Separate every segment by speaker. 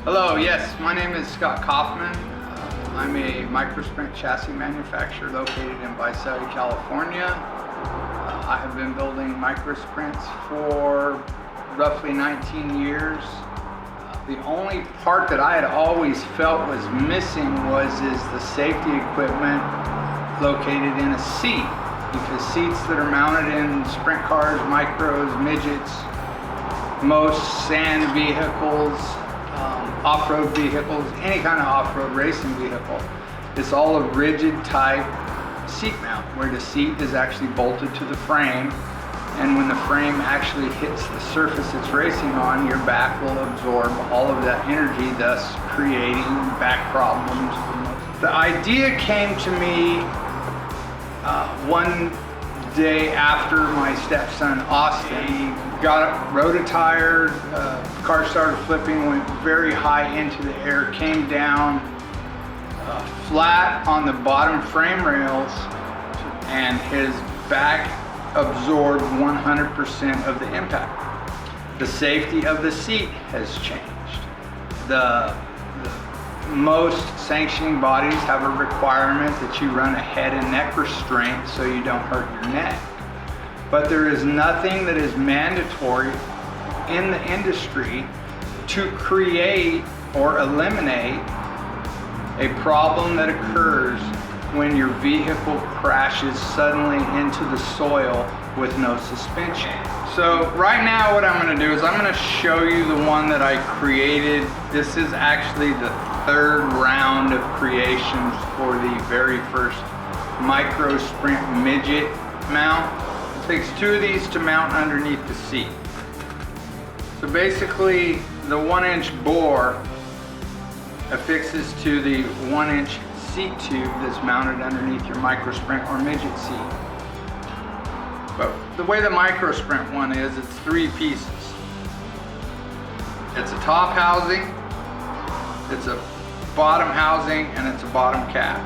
Speaker 1: Hello, yes, my name is Scott Kaufman. I'm a microsprint chassis manufacturer located in Visalia, California. I have been building microsprints for roughly 19 years. The only part that I had always felt was missing was the safety equipment located in a seat, because seats that are mounted in sprint cars, micros, midgets, most sand vehicles, off-road vehicles, any kind of off-road racing vehicle, it's all a rigid type seat mount where the seat is actually bolted to the frame, and when the frame actually hits the surface it's racing on, your back will absorb all of that energy, thus creating back problems. The idea came to me one day after my stepson Austin. He rode a tire, car started flipping, went very high into the air, came down flat on the bottom frame rails, and his back absorbed 100% of the impact. The safety of the seat has changed. The most sanctioning bodies have a requirement that you run a head and neck restraint so you don't hurt your neck. But there is nothing that is mandatory in the industry to create or eliminate a problem that occurs when your vehicle crashes suddenly into the soil with no suspension. So right now what I'm going to do is I'm going to show you the one that I created. This is actually the third round of creations for the very first micro sprint midget mount. It takes two of these to mount underneath the seat. So basically the 1-inch bore affixes to the 1-inch seat tube that's mounted underneath your micro sprint or midget seat. But the way the micro sprint one is, it's 3 pieces. It's a top housing, it's a bottom housing, and it's a bottom cap.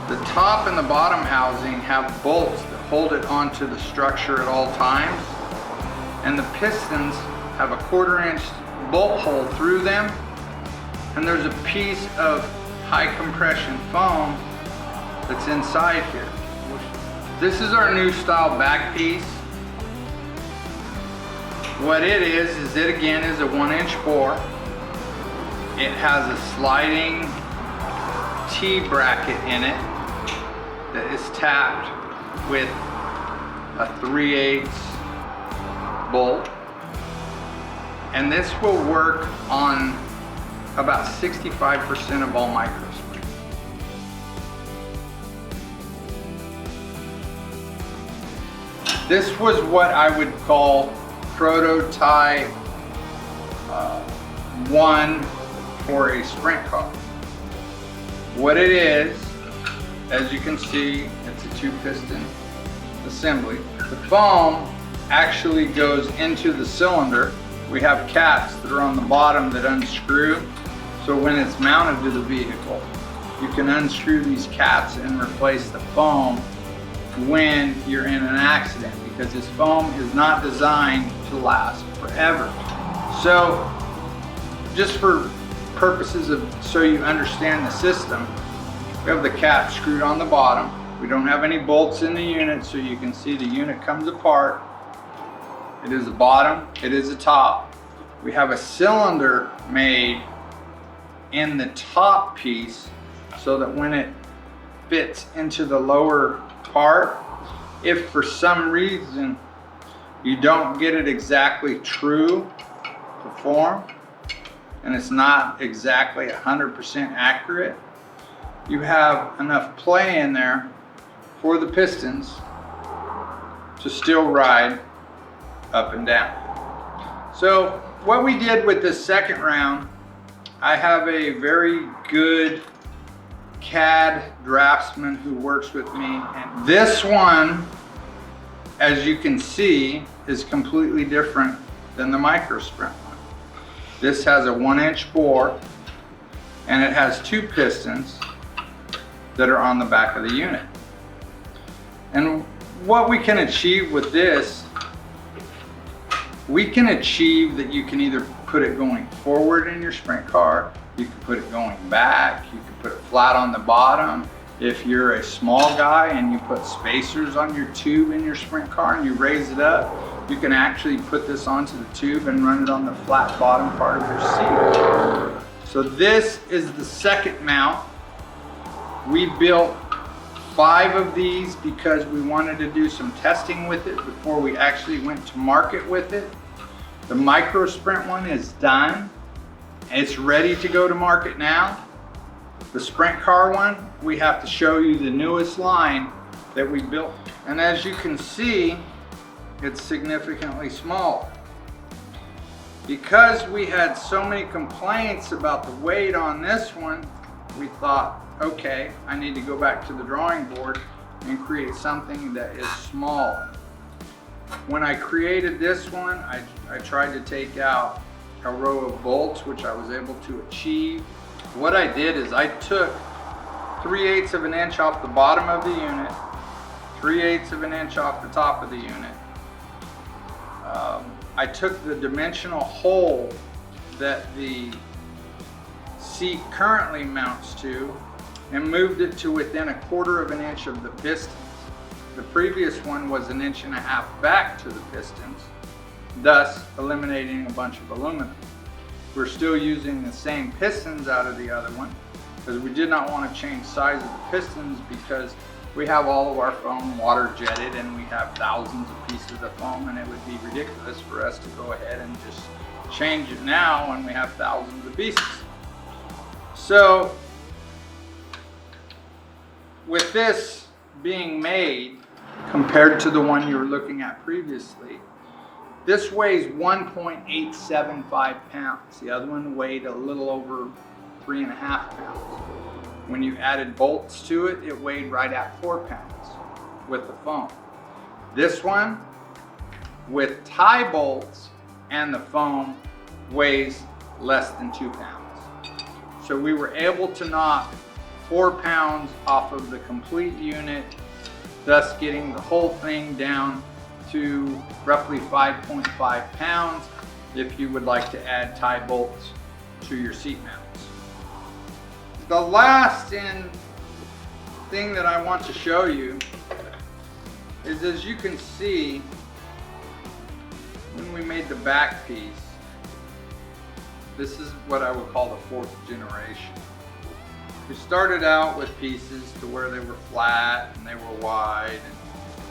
Speaker 1: The top and the bottom housing have bolts that hold it onto the structure at all times, and the pistons have a 1/4-inch bolt hole through them, and there's a piece of high compression foam that's inside here. This is our new style back piece. What it is it again is a 1-inch bore. It has a sliding T-bracket in it that is tapped with a 3/8 bolt. And this will work on about 65% of all microsprints. This was what I would call prototype 1 for a sprint car. What it is, as you can see, it's a 2-piston assembly. The foam actually goes into the cylinder. We have caps that are on the bottom that unscrew, so when it's mounted to the vehicle, you can unscrew these caps and replace the foam when you're in an accident, because this foam is not designed to last forever. So just for purposes of so you understand the system, we have the cap screwed on the bottom. We don't have any bolts in the unit, so you can see the unit comes apart. It is a bottom, it is a top. We have a cylinder made in the top piece so that when it fits into the lower part, if for some reason you don't get it exactly true to form and it's not exactly 100% accurate, you have enough play in there for the pistons to still ride up and down. So what we did with this second round, I have a very good CAD draftsman who works with me, and this one, as you can see, is completely different than the microsprint one. This has a 1-inch bore, and it has 2 pistons that are on the back of the unit. And what we can achieve with this, we can achieve that you can either put it going forward in your sprint car. You can put it going back. You can put it flat on the bottom. If you're a small guy and you put spacers on your tube in your sprint car and you raise it up, you can actually put this onto the tube and run it on the flat bottom part of your seat. So this is the second mount. We built 5 of these because we wanted to do some testing with it before we actually went to market with it. The micro sprint one is done. It's ready to go to market now. The sprint car one, we have to show you the newest line that we built. And as you can see, it's significantly smaller. Because we had so many complaints about the weight on this one, we thought, okay, I need to go back to the drawing board and create something that is smaller. When I created this one, I tried to take out a row of bolts, which I was able to achieve. What I did is I took 3/8 of an inch off the bottom of the unit, 3/8 of an inch off the top of the unit. I took the dimensional hole that the seat currently mounts to and moved it to within 1/4 of an inch of the pistons. The previous one was 1.5 inches back to the pistons, thus eliminating a bunch of aluminum. We're still using the same pistons out of the other one because we did not want to change size of the pistons because we have all of our foam water jetted and we have thousands of pieces of foam, and it would be ridiculous for us to go ahead and just change it now when we have thousands of pieces. So with this being made compared to the one you were looking at previously, this weighs 1.875 pounds. The other one weighed a little over 3.5 pounds. When you added bolts to it, it weighed right at 4 pounds with the foam. This one, with tie bolts and the foam, weighs less than 2 pounds. So we were able to knock 4 pounds off of the complete unit, thus getting the whole thing down to roughly 5.5 pounds if you would like to add tie bolts to your seat mounts. The last thing that I want to show you is, as you can see, when we made the back piece, this is what I would call the 4th generation. We started out with pieces to where they were flat and they were wide. And,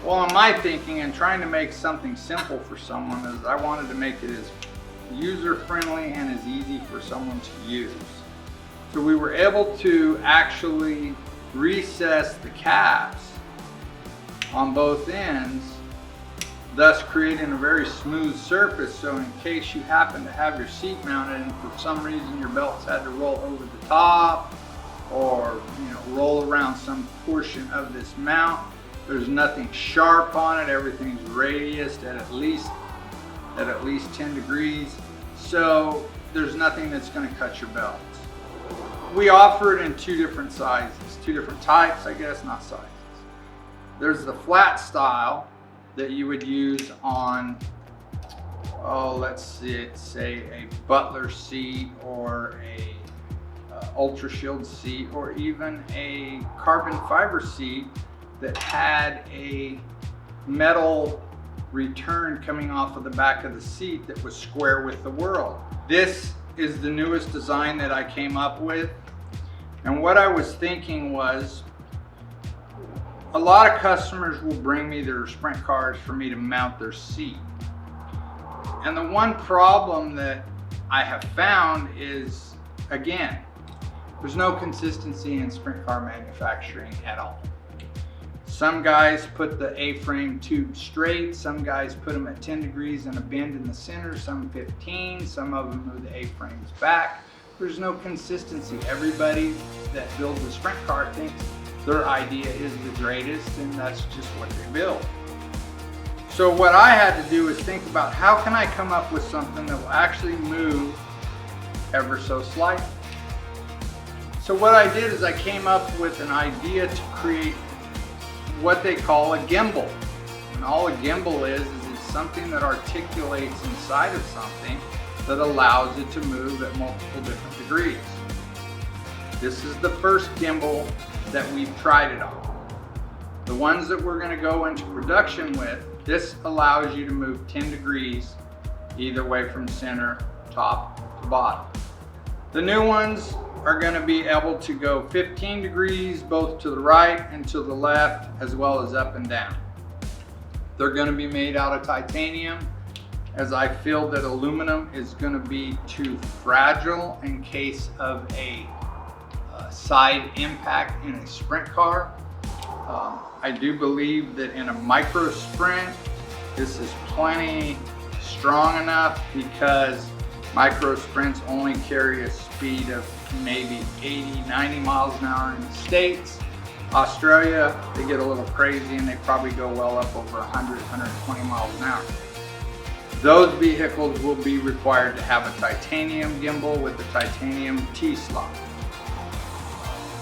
Speaker 1: well, in my thinking and trying to make something simple for someone, is I wanted to make it as user-friendly and as easy for someone to use. So we were able to actually recess the caps on both ends, thus creating a very smooth surface. So in case you happen to have your seat mounted and for some reason your belts had to roll over the top or roll around some portion of this mount, there's nothing sharp on it. Everything's radiused at least 10 degrees. So there's nothing that's going to cut your belts. We offer it in 2 different sizes, 2 different types, I guess, not sizes. There's the flat style that you would use on, let's say a Butler seat or a Ultra Shield seat, or even a carbon fiber seat that had a metal return coming off of the back of the seat that was square with the world. This is the newest design that I came up with. And what I was thinking was, a lot of customers will bring me their sprint cars for me to mount their seat. And the one problem that I have found is, again, there's no consistency in sprint car manufacturing at all. Some guys put the A-frame tube straight, some guys put them at 10 degrees and a bend in the center, some 15, some of them move the A-frames back. There's no consistency. Everybody that builds a sprint car thinks their idea is the greatest, and that's just what they build. So what I had to do is think about, how can I come up with something that will actually move ever so slightly? So what I did is I came up with an idea to create what they call a gimbal. And all a gimbal is it's something that articulates inside of something that allows it to move at multiple different degrees. This is the first gimbal that we've tried it on. The ones that we're going to go into production with, this allows you to move 10 degrees either way from center, top to bottom. The new ones are going to be able to go 15 degrees both to the right and to the left, as well as up and down. They're going to be made out of titanium, as I feel that aluminum is going to be too fragile in case of a side impact in a sprint car. I do believe that in a micro sprint, this is plenty strong enough, because micro sprints only carry a speed of maybe 80, 90 miles an hour in the States. Australia, they get a little crazy and they probably go well up over 100, 120 miles an hour. Those vehicles will be required to have a titanium gimbal with a titanium T-slot.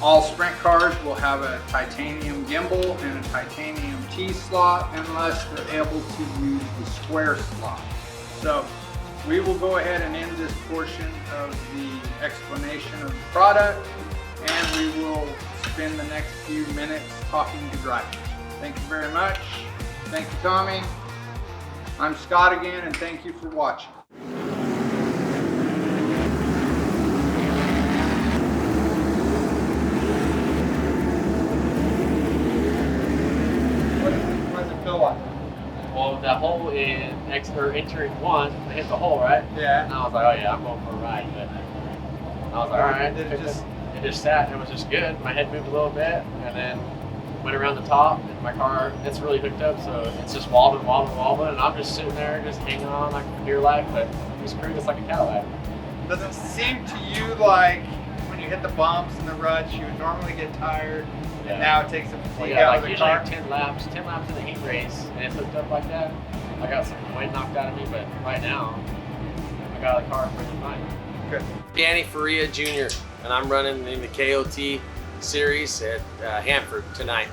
Speaker 1: All sprint cars will have a titanium gimbal and a titanium T-slot unless they're able to use the square slot. So we will go ahead and end this portion of the explanation of the product, and we will spend the next few minutes talking to drivers. Thank you very much. Thank you, Tommy. I'm Scott again, and thank you for watching. What does it feel like?
Speaker 2: Well, that hole in entering one, I hit the hole, right?
Speaker 1: Yeah.
Speaker 2: And I was like, oh yeah, I'm going for a ride. But I was like, all right. It just sat and it was just good. My head moved a little bit, and then went around the top, and my car, it's really hooked up, so it's just wobbling, and I'm just sitting there, just hanging on like a deer life, but it's cruising just like a Cadillac.
Speaker 3: Does it seem to you like when you hit the bumps and the ruts, you would normally get tired, and now it takes the fatigue out of the
Speaker 2: usually
Speaker 3: car?
Speaker 2: 10 laps in the heat race, and it's hooked up like that. I got some weight knocked out of me, but right now, I got the car pretty fine.
Speaker 3: Good.
Speaker 4: Danny Faria Jr., and I'm running in the KOT series at Hanford tonight.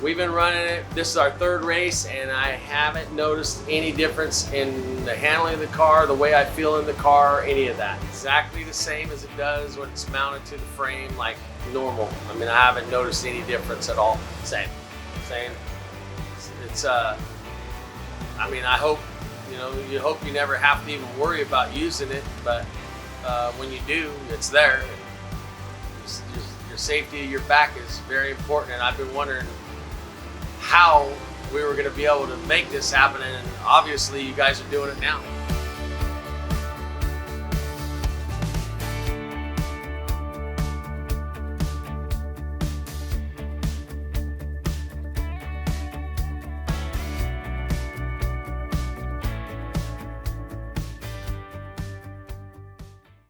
Speaker 4: We've been running it. This is our third race, and I haven't noticed any difference in the handling of the car, the way I feel in the car, any of that. Exactly the same as it does when it's mounted to the frame like normal. I mean, I haven't noticed any difference at all. Same. It's I mean, I hope, you hope you never have to even worry about using it, but when you do, it's there. Your safety of your back is very important, and I've been wondering how we were going to be able to make this happen, and obviously you guys are doing it now.